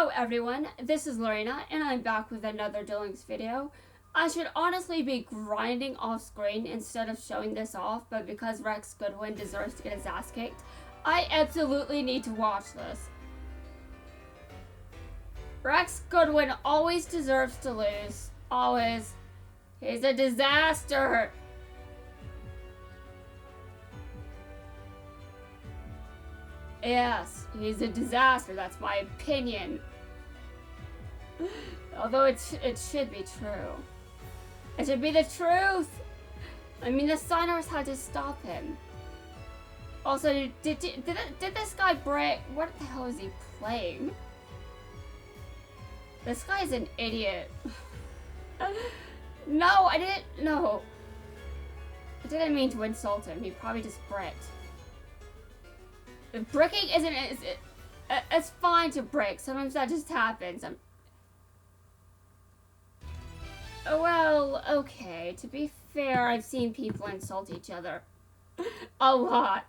Hello everyone, this is Lorena and I'm back with another Duel Links video. I should honestly be grinding off screen instead of showing this off, but because Rex Goodwin deserves to get his ass kicked, I absolutely need to watch this. Rex Goodwin always deserves to lose. Always. He's a disaster. Yes, he's a disaster. That's my opinion. Although it should be true. It should be the truth. I mean, the signers had to stop him. Also, did this guy break? What the hell is he playing? This guy's an idiot. No, I didn't. No, I didn't mean to insult him. He probably just bricked. Bricking isn't. It's fine to brick. Sometimes that just happens. Well, okay. To be fair, I've seen people insult each other a lot.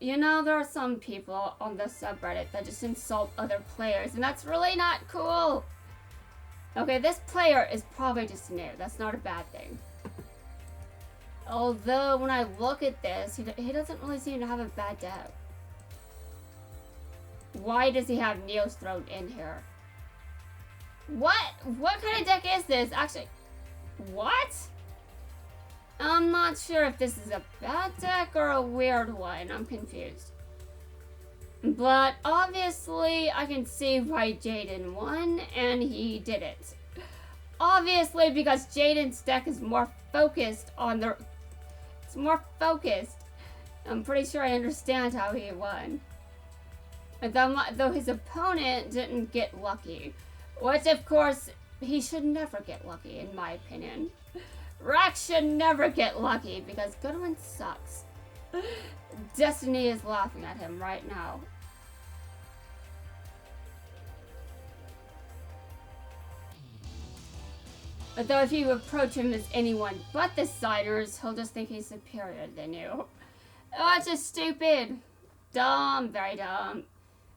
You know, there are some people on the subreddit that just insult other players, and that's really not cool. Okay, this player is probably just new. That's not a bad thing. Although, when I look at this, he doesn't really seem to have a bad deck. Why does he have Neos thrown in here? What kind of deck is this? Actually, what? I'm not sure if this is a bad deck or a weird one. I'm confused. But obviously, I can see why Jaden won, and he did it. Obviously, because Jaden's deck is more focused on the... It's more focused. I'm pretty sure I understand how he won. Though his opponent didn't get lucky. Which, of course, he should never get lucky, in my opinion. Rex should never get lucky, because Goodwin sucks. Destiny is laughing at him right now. Though if you approach him as anyone but the Siders, he'll just think he's superior than you. Oh, that's just stupid. Dumb, very dumb.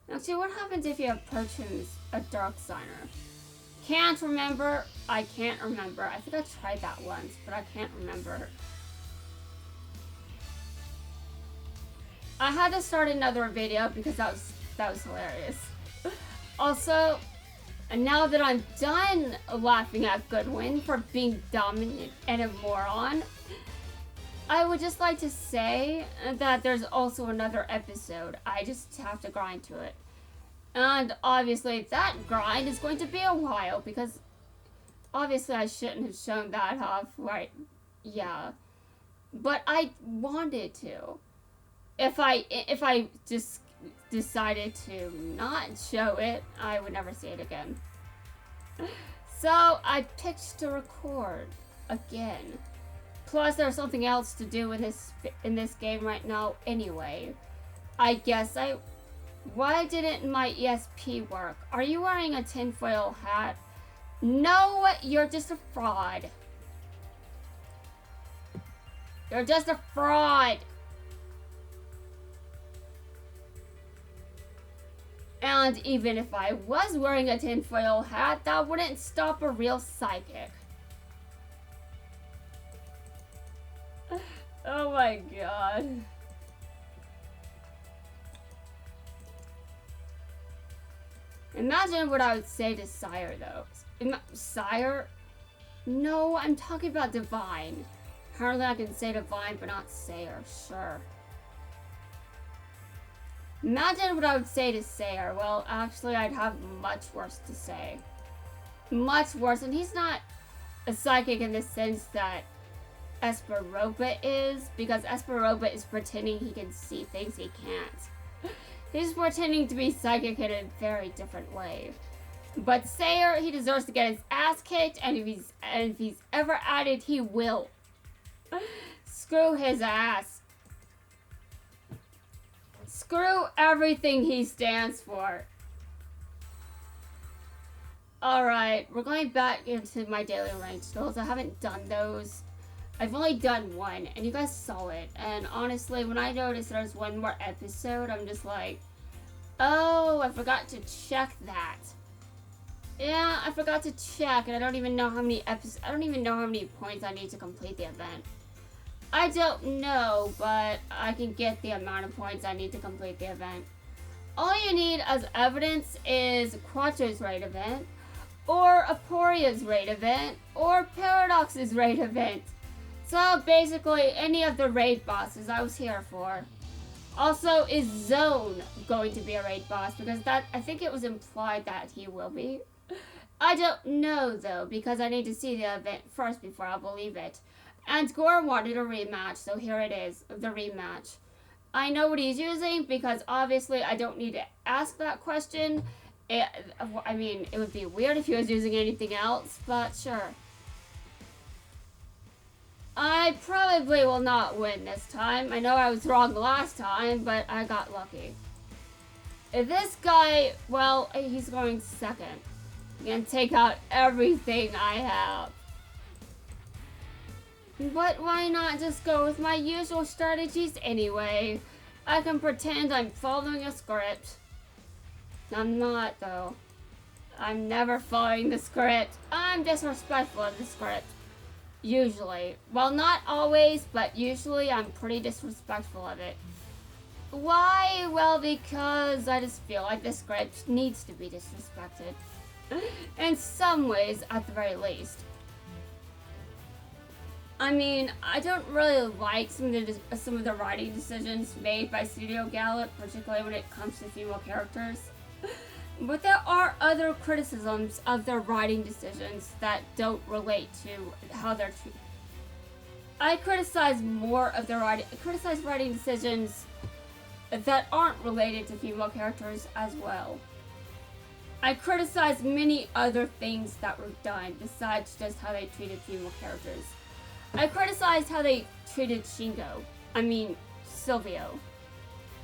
Actually, what happens if you approach him as a Dark Signer? Can't remember. I can't remember. I think I tried that once, but I can't remember. I had to start another video because that was hilarious. Also, and now that I'm done laughing at Goodwin for being dominant and a moron, I would just like to say that there's also another episode. I just have to grind to it. And obviously that grind is going to be a while because obviously I shouldn't have shown that off, right? Yeah. But I wanted to. If I just decided to not show it, I would never see it again. So I picked to record again. Plus there's something else to do in this game right now anyway. I guess why didn't my ESP work? Are you wearing a tinfoil hat? No, you're just a fraud. You're just a fraud. And even if I was wearing a tinfoil hat, that wouldn't stop a real psychic. Oh my god. Imagine what I would say to Sire, though. Sire? No, I'm talking about Divine. Apparently I can say Divine, but not Sayer. Sure. Imagine what I would say to Sayer. Well, actually, I'd have much worse to say. Much worse. And he's not a psychic in the sense that Espa Roba is, because Espa Roba is pretending he can see things he can't. He's pretending to be psychic in a very different way. But Sayer, he deserves to get his ass kicked, and if he's ever at it, he will. Screw his ass. Screw everything he stands for. Alright, we're going back into my daily range goals. I haven't done those. I've only done one, and you guys saw it. And honestly, when I noticed there's one more episode, I'm just like, Oh, I forgot to check that. Yeah, I forgot to check, and I don't even know how many I don't even know how many points I need to complete the event. I don't know, but I can get the amount of points I need to complete the event. All you need as evidence is Quattro's raid event, or Aporia's raid event, or Paradox's raid event. So basically, any of the raid bosses I was here for. Also, is Zone going to be a raid boss? Because I think it was implied that he will be. I don't know though, because I need to see the event first before I believe it. And Gore wanted a rematch, so here it is, the rematch. I know what he's using because obviously I don't need to ask that question. I mean, it would be weird if he was using anything else, but sure. I probably will not win this time. I know I was wrong last time, but I got lucky. This guy, well, he's going second. I'm gonna take out everything I have. But why not just go with my usual strategies anyway? I can pretend I'm following a script. I'm not, though. I'm never following the script. I'm disrespectful of the script. Usually. Well, not always, but usually I'm pretty disrespectful of it. Why? Well, because I just feel like the script needs to be disrespected. In some ways, at the very least. I mean, I don't really like some of the writing decisions made by Studio Gallup, particularly when it comes to female characters. But there are other criticisms of their writing decisions that don't relate to how they're treated. I criticize more of their writing decisions that aren't related to female characters as well. I criticize many other things that were done besides just how they treated female characters. I criticized how they treated Silvio.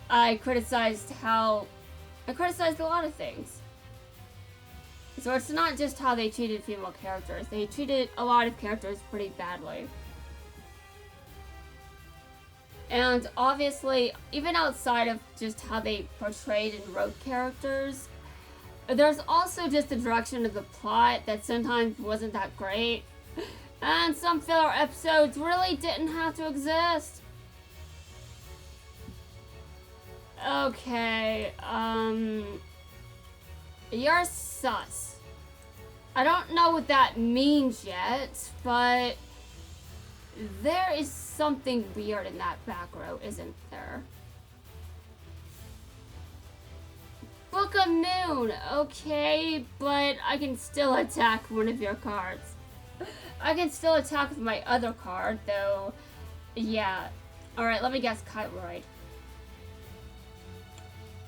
I criticized a lot of things. So it's not just how they treated female characters. They treated a lot of characters pretty badly. And obviously, even outside of just how they portrayed and wrote characters, there's also just the direction of the plot that sometimes wasn't that great. And some filler episodes really didn't have to exist. Okay, you're sus. I don't know what that means yet, but there is something weird in that back row, isn't there? Book of Moon, okay, but I can still attack one of your cards. I can still attack with my other card, though. Yeah. Alright, let me guess Kiteroid.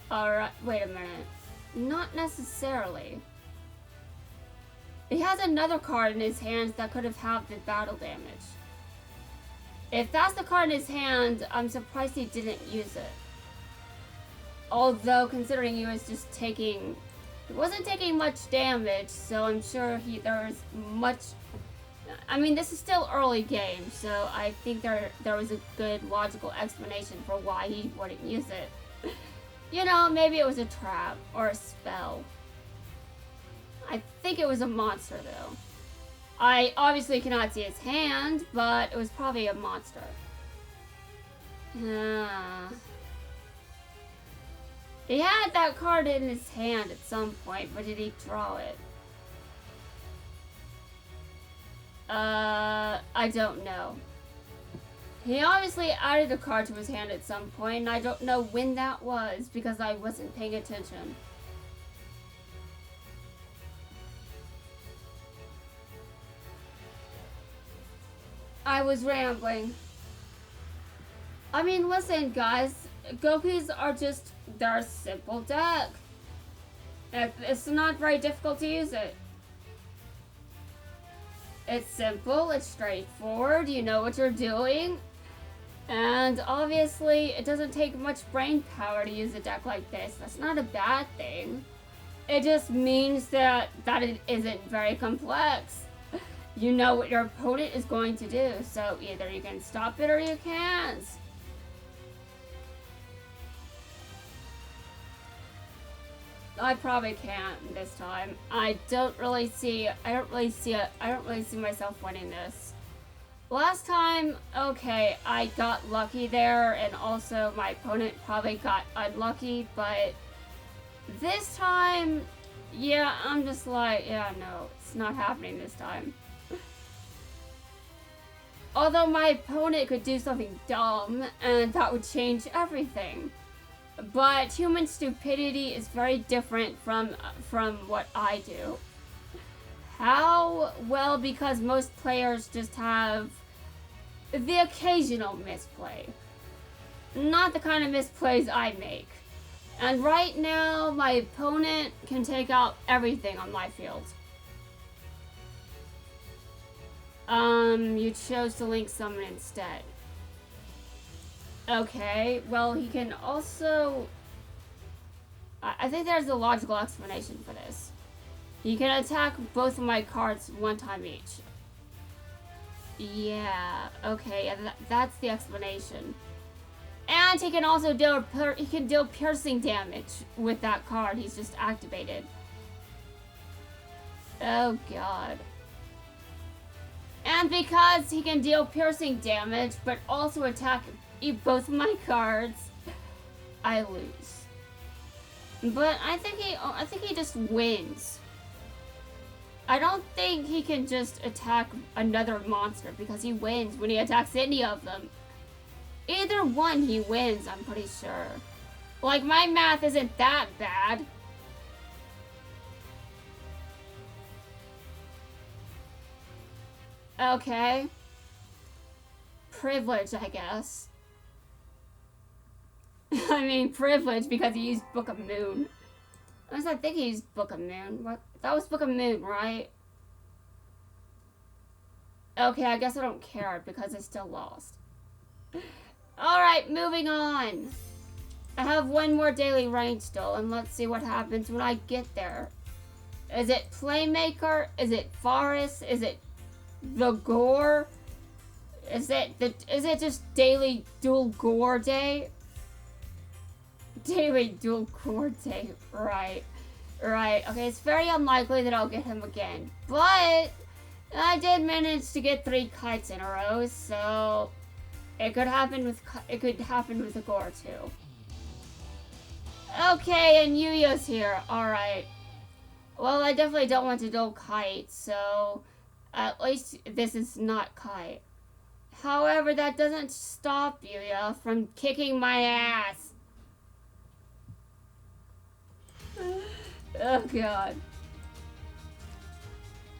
Alright, wait a minute. Not necessarily. He has another card in his hand that could have halved the battle damage. If that's the card in his hand, I'm surprised he didn't use it. Although, considering he was just taking... He wasn't taking much damage, so I'm sure there was much... I mean, this is still early game, so I think there was a good logical explanation for why he wouldn't use it. You know, maybe it was a trap or a spell. I think it was a monster, though. I obviously cannot see his hand, but it was probably a monster. He had that card in his hand at some point, but did he draw it? I don't know. He obviously added a card to his hand at some point, and I don't know when that was because I wasn't paying attention. I was rambling. I mean, listen, guys. Gokis are just, they're a simple deck. It's not very difficult to use it. It's simple, it's straightforward, you know what you're doing. And obviously, it doesn't take much brain power to use a deck like this. That's not a bad thing. It just means that it isn't very complex. You know what your opponent is going to do, so either you can stop it or you can't. I probably can't this time. I don't really see myself winning this. Last time, okay, I got lucky there, and also my opponent probably got unlucky, but this time, yeah, I'm just like, yeah, no, it's not happening this time. Although my opponent could do something dumb, and that would change everything. But human stupidity is very different from what I do. How? Well, because most players just have the occasional misplay. Not the kind of misplays I make. And right now, my opponent can take out everything on my field. You chose to link summon instead. Okay, well, he can also... I think there's a logical explanation for this. He can attack both of my cards one time each. Yeah, okay, that's the explanation. And he can also deal piercing damage with that card he's just activated. Oh god. And because he can deal piercing damage, but also attack both of my cards, I lose. But I think he just wins. I don't think he can just attack another monster because he wins when he attacks any of them. Either one he wins, I'm pretty sure. Like, my math isn't that bad. Okay. Privilege, I guess. I mean, privilege because he used Book of Moon. I think he used Book of Moon. What? That was Book of Moon, right? Okay, I guess I don't care because I still lost. Alright, moving on. I have one more daily rank still, and let's see what happens when I get there. Is it Playmaker? Is it Forest? Is it the Gore? Is it just daily dual Gore day? Daily dual Gore day, right. Right, okay, it's very unlikely that I'll get him again. But I did manage to get 3 kites in a row, so it could happen with the Gore too. Okay, and Yuya's here. Alright. Well, I definitely don't want to dual Kite, so at least this is not Kite. However, that doesn't stop Yuya from kicking my ass. Oh god.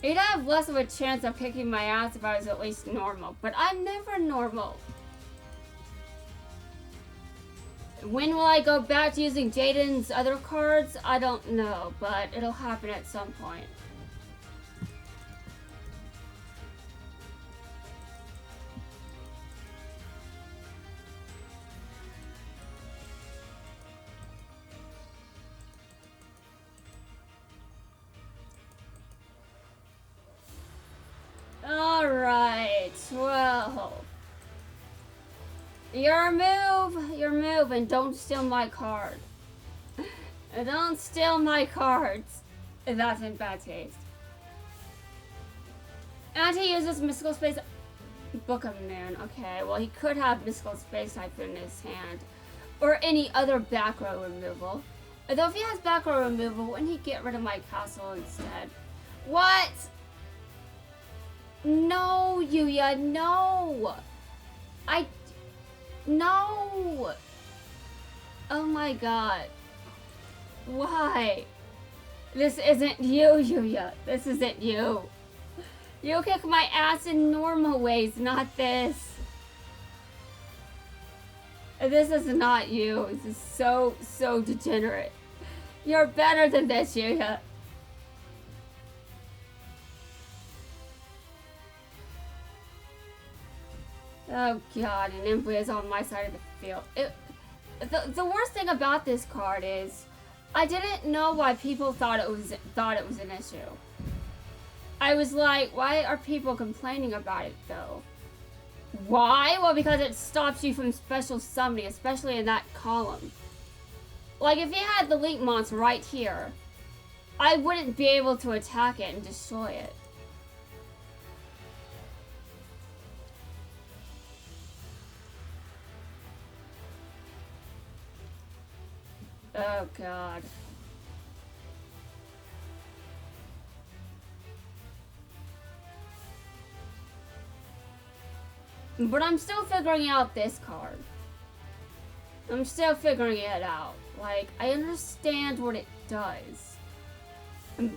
He'd have less of a chance of kicking my ass if I was at least normal, but I'm never normal. When will I go back to using Jaden's other cards? I don't know, but it'll happen at some point. Alright, well. Your move, and don't steal my card. Don't steal my cards. That's in bad taste. And he uses Mystical Space... Book of Moon. Okay, well he could have Mystical Space Typhoon in his hand. Or any other back row removal. Though if he has back row removal, wouldn't he get rid of my castle instead? What? No, Yuya, no! No! Oh my god. Why? This isn't you, Yuya. This isn't you. You kick my ass in normal ways, not this. This is not you. This is so degenerate. You're better than this, Yuya. Oh god, and Impi is on my side of the field. The worst thing about this card is I didn't know why people thought it was an issue. I was like, why are people complaining about it though? Why? Well, because it stops you from special summoning, especially in that column. Like, if he had the Link monster right here, I wouldn't be able to attack it and destroy it. Oh, God. But I'm still figuring out this card. I'm still figuring it out. Like, I understand what it does.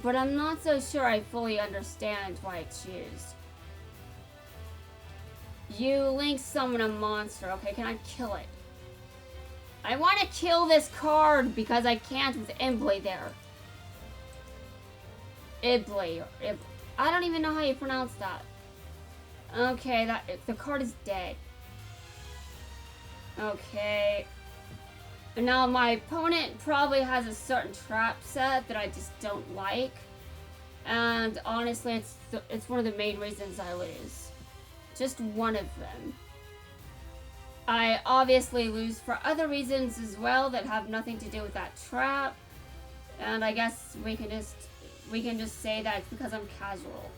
But I'm not so sure I fully understand why it's used. You Link summon a monster. Okay, can I kill it? I want to kill this card because I can't with Ibley there. Ibley. I don't even know how you pronounce that. Okay, the card is dead. Okay. Now my opponent probably has a certain trap set that I just don't like. And honestly, it's one of the main reasons I lose. Just one of them. I obviously lose for other reasons as well that have nothing to do with that trap. And I guess we can just say that it's because I'm casual.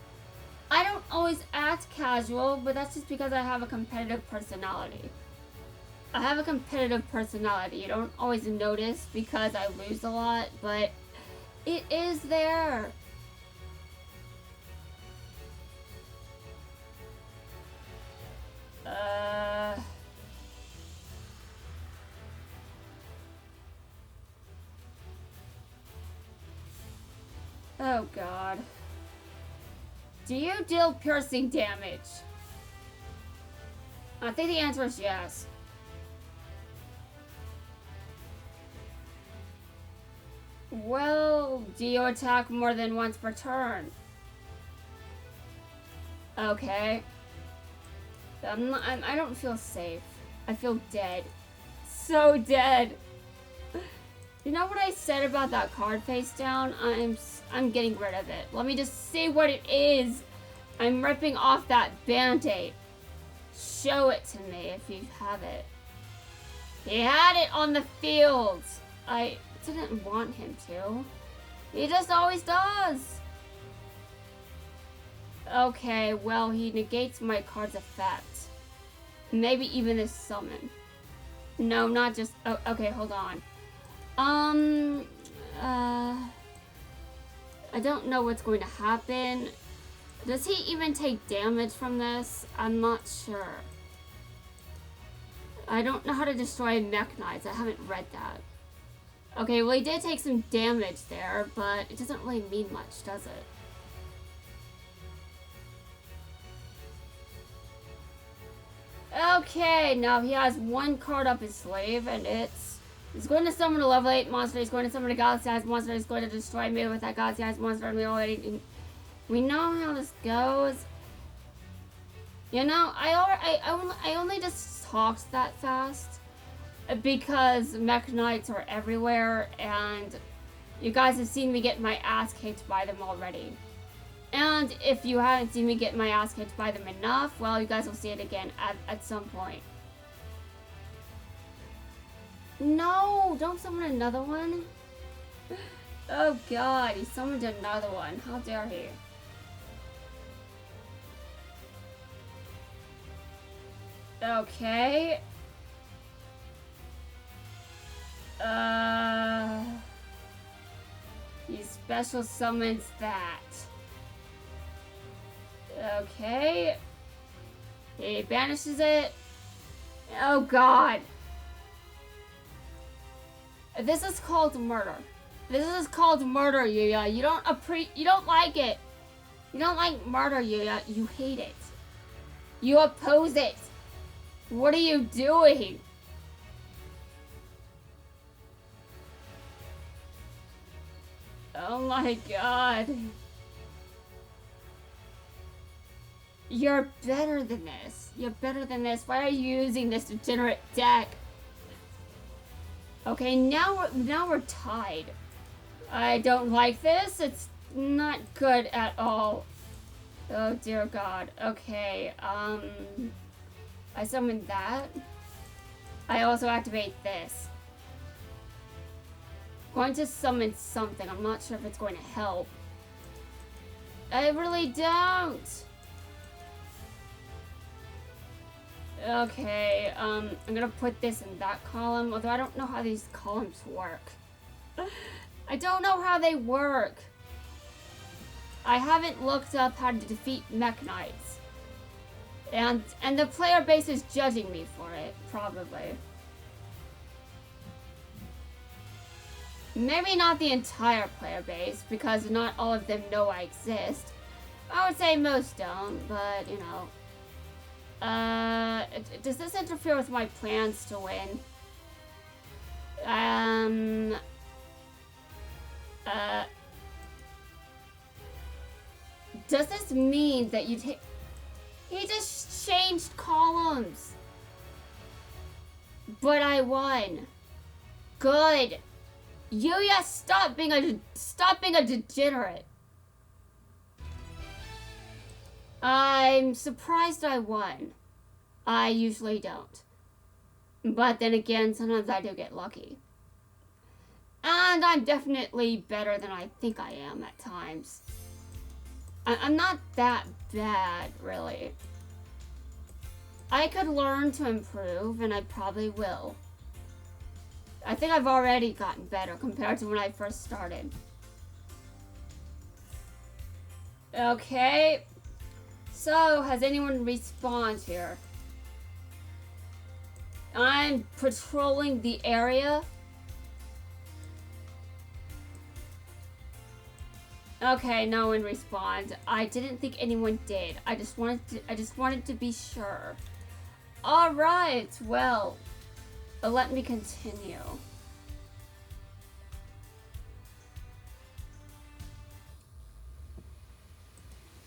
I don't always act casual, but that's just because I have a competitive personality. I have a competitive personality. You don't always notice because I lose a lot, but it is there. Oh, God. Do you deal piercing damage? I think the answer is yes. Well, do you attack more than once per turn? Okay. I don't feel safe. I feel dead. So dead. You know what I said about that card face down? I'm getting rid of it. Let me just see what it is. I'm ripping off that band-aid. Show it to me if you have it. He had it on the field. I didn't want him to. He just always does. Okay, well, he negates my card's effect. Maybe even this summon. No, not just... Oh, okay, hold on. I don't know what's going to happen. Does he even take damage from this? I'm not sure. I don't know how to destroy Mechanites. I haven't read that. Okay, well, he did take some damage there, but it doesn't really mean much, does it? Okay, now he has one card up his sleeve, and he's going to summon a level 8 monster, he's going to summon a galaxy-sized monster, he's going to destroy me with that galaxy-sized monster, and we know how this goes. You know, I only just talked that fast because Mechanites are everywhere, and you guys have seen me get my ass kicked by them already. And if you haven't seen me get my ass kicked by them enough, well, you guys will see it again at some point. No, don't summon another one. Oh, God, he summoned another one. How dare he? Okay. He special summons that. Okay. He banishes it. Oh, God. This is called murder. This is called murder, Yuya. You don't like it. You don't like murder, Yuya. You hate it. You oppose it. What are you doing? Oh my God. You're better than this. You're better than this. Why are you using this degenerate deck? Okay, now we're tied. I don't like this. It's not good at all. Oh dear God. Okay, I summoned that. I also activate this. going to summon something. I'm not sure if it's going to help. I really don't. Okay, I'm gonna put this in that column, although I don't know how these columns work. I don't know how they work. I haven't looked up how to defeat Mech Knights. And the player base is judging me for it, probably. Maybe not the entire player base, because not all of them know I exist. I would say most don't, but, you know. Does this interfere with my plans to win? Does this mean that you take... He just changed columns. But I won. Good. Yuya, stop being a degenerate. I'm surprised I won. I usually don't. But then again, sometimes I do get lucky. And I'm definitely better than I think I am at times. I'm not that bad, really. I could learn to improve, and I probably will. I think I've already gotten better compared to when I first started. Okay. So, has anyone respawned here? I'm patrolling the area. Okay, no one respawned. I didn't think anyone did. I just wanted to be sure. All right. Well, let me continue.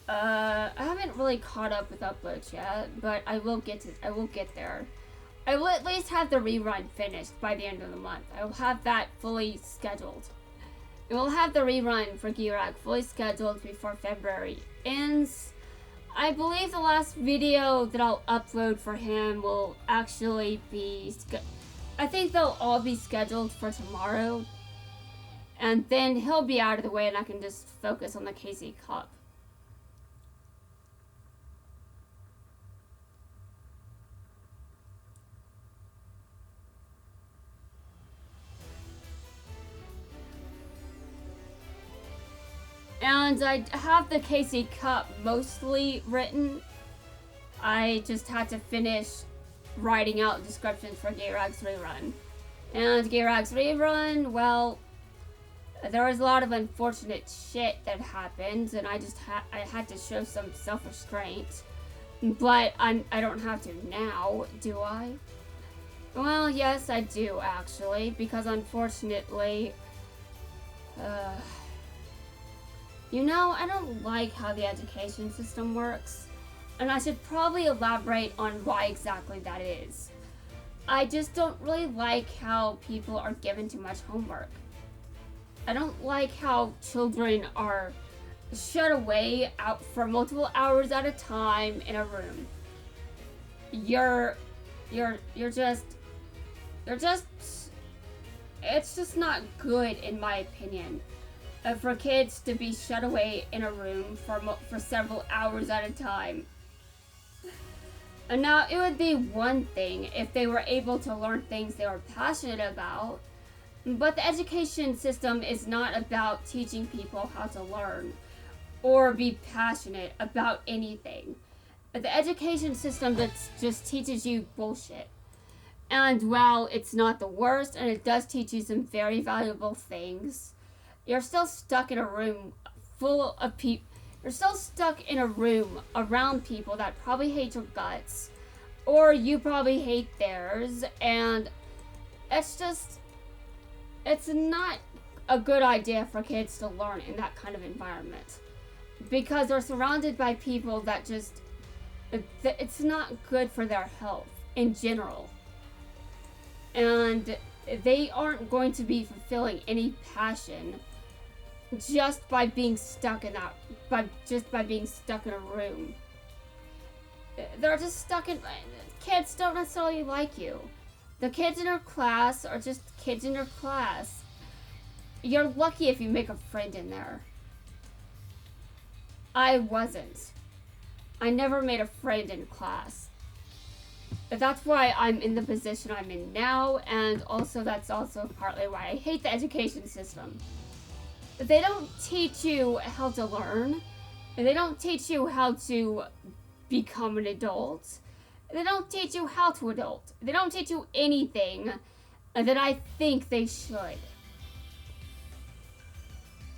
I haven't really caught up with uploads yet, but I will get there. I will at least have the rerun finished by the end of the month. I will have that fully scheduled. And we'll have the rerun for Girag fully scheduled before February ends. I believe the last video that I'll upload for him will actually be... I think they'll all be scheduled for tomorrow. And then he'll be out of the way and I can just focus on the KC Cup. And I have the KC Cup mostly written. I just had to finish writing out descriptions for Gayrag's rerun. And Gayrag's rerun, well, there was a lot of unfortunate shit that happened, and I had to show some self-restraint. But I don't have to now, do I? Well, yes, I do, actually, because unfortunately, you know, I don't like how the education system works, and I should probably elaborate on why exactly that is. I just don't really like how people are given too much homework. I don't like how children are shut away out for multiple hours at a time in a room. You're just, it's just not good in my opinion. For kids to be shut away in a room for several hours at a time. And now, it would be one thing if they were able to learn things they were passionate about, but the education system is not about teaching people how to learn or be passionate about anything. The education system just teaches you bullshit. And while it's not the worst, and it does teach you some very valuable things, you're still stuck in a room full of people. You're still stuck in a room around people that probably hate your guts, or you probably hate theirs, and it's not a good idea for kids to learn in that kind of environment. Because they're surrounded by people that just, it's not good for their health in general. And they aren't going to be fulfilling any passion just by being stuck in being stuck in a room. They're just stuck in... Kids don't necessarily like you. The kids in your class are just kids in your class. You're lucky if you make a friend in there. I wasn't. I never made a friend in class. That's why I'm in the position I'm in now, and also that's also partly why I hate the education system. They don't teach you how to learn. They don't teach you how to become an adult. They don't teach you how to adult. They don't teach you anything that I think they should.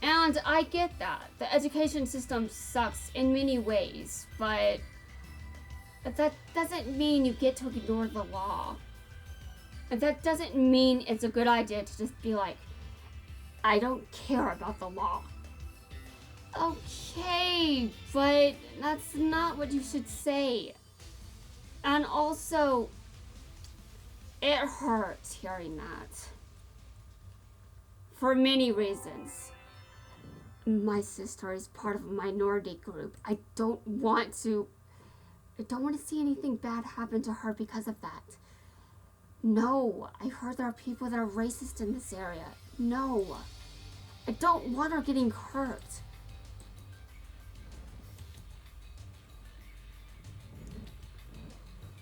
And I get that. The education system sucks in many ways, but that doesn't mean you get to ignore the law. And that doesn't mean it's a good idea to just be like, I don't care about the law. Okay, but that's not what you should say. And also, it hurts hearing that. For many reasons. My sister is part of a minority group. I don't want to see anything bad happen to her because of that. No, I heard there are people that are racist in this area. No, I don't want her getting hurt.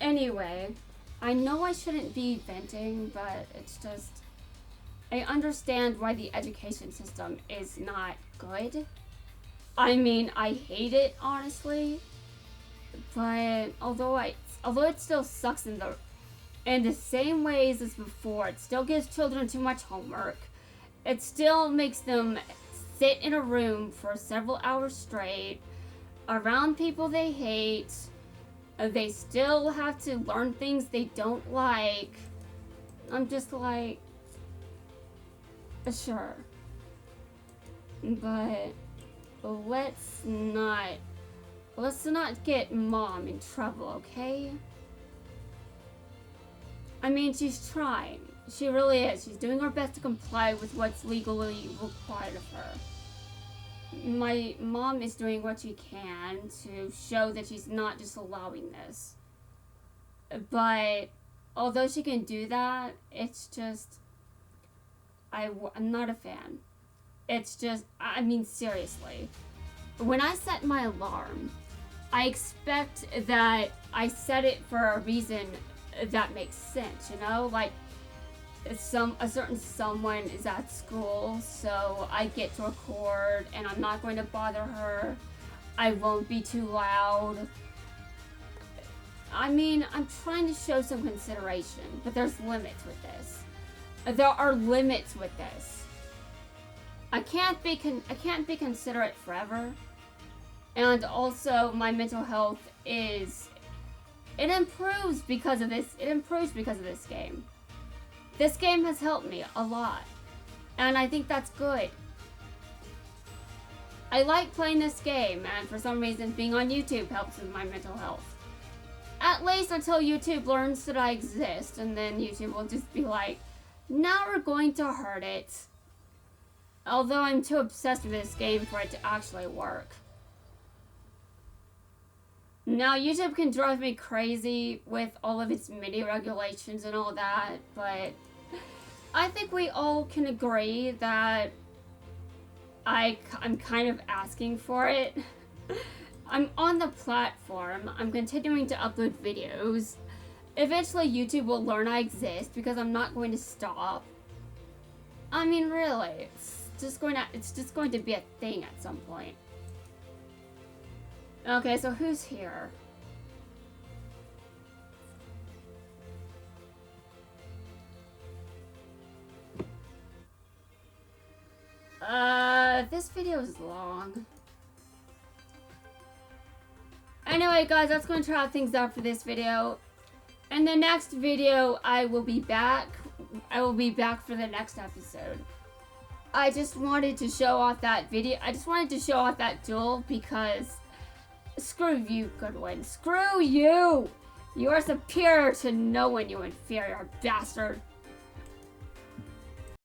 Anyway, I know I shouldn't be venting, but it's just, I understand why the education system is not good. I mean, I hate it, honestly. But although it still sucks in the same ways as before, it still gives children too much homework. It still makes them sit in a room for several hours straight, around people they hate. They still have to learn things they don't like. I'm just like, sure. But let's not get Mom in trouble, okay? I mean, she's trying. She really is. She's doing her best to comply with what's legally required of her. My mom is doing what she can to show that she's not just allowing this. But although she can do that, it's just, I'm not a fan. It's just, I mean, seriously. When I set my alarm, I expect that I set it for a reason that makes sense, you know? Like, a certain someone is at school, so I get to record, and I'm not going to bother her. I won't be too loud. I mean, I'm trying to show some consideration, but there's limits with this. There are limits with this. I can't be considerate forever. And also, my mental health it improves because of this. It improves because of this game. This game has helped me a lot. And I think that's good. I like playing this game, and for some reason, being on YouTube helps with my mental health. At least until YouTube learns that I exist, and then YouTube will just be like, now we're going to hurt it. Although I'm too obsessed with this game for it to actually work. Now, YouTube can drive me crazy with all of its MIDI regulations and all that, but I think we all can agree that I'm kind of asking for it. I'm on the platform, I'm continuing to upload videos. Eventually, YouTube will learn I exist because I'm not going to stop. I mean, really, it's just going to be a thing at some point. Okay, so who's here? This video is long. Anyway, guys, that's going to wrap things up for this video. In the next video, I will be back. I will be back for the next episode. I just wanted to show off that video. I just wanted to show off that duel because screw you, Goodwin. Screw you! You are superior to no one, you inferior bastard.